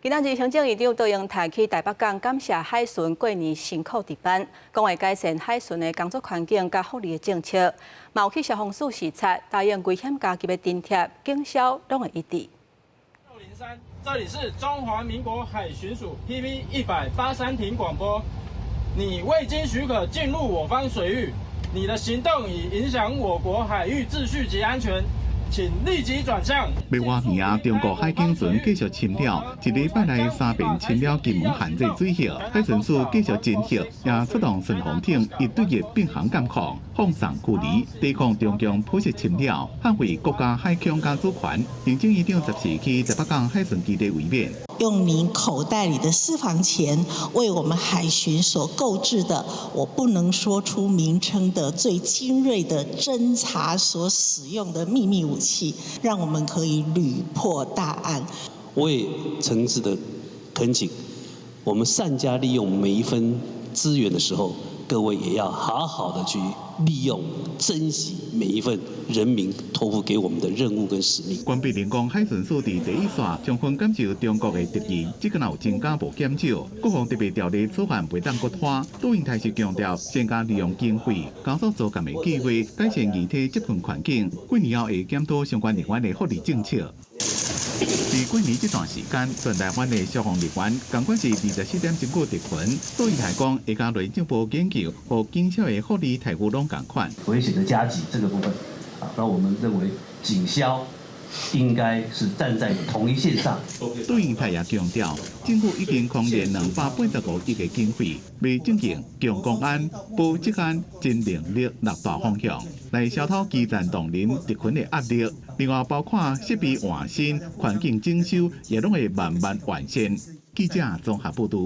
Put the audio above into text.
今仔日行政院长杜英泰去台北港感谢海巡过年辛苦值班，讲会改善海巡的工作环境甲福利的政策，嘛有去消防署视察，答应危险加急的津贴、警消拢会一致。603，这里是中华民国海巡署 PV 183庭广播。你未经许可进入我方水域，你的行动已影响我国海域秩序及安全。 请立即转向。要挖鱼啊！中国海警船继续侵扰，一礼拜内3遍侵扰金门限制水域，海巡署继续侦核，也出动巡防艇一对一并行监控，放送驱离，抵抗中共普设侵扰，捍卫国家海疆甲主权。行政院长14去台北港海巡基地慰勉。 用您口袋里的私房钱为我们海巡所购置的，我不能说出名称的最精锐的侦查所使用的秘密武器，让我们可以屡破大案。我也诚挚的恳请，我们善加利用每一分资源的时候，各位也要好好的去利用、珍惜每一份人民托付给我们的任务跟使命。关闭人工海巡署伫第一线，充分感受中国的敌意，即个有增加无减少。国防特别条例草案袂当搁拖，杜英泰是强调，先加利用经费，加速组建的计划，改善遗体接训环境。过年后会检讨相关人员的福利政策。 在过年这段时间，全台湾的消防人员共管是24点钟个特群。杜英泰讲，会加内政部研究，和警消的福利待遇拢共款。危险的加急这个部分，那我们认为警消应该是站在同一线上。杜英泰也强调，政府已经空练285亿的经费，为政经、强公安、保职安、真能力6大方向，来消除基层同仁特群的压力。另外，包括设备换新、环境整修，也拢会慢慢完善。记者综合报道。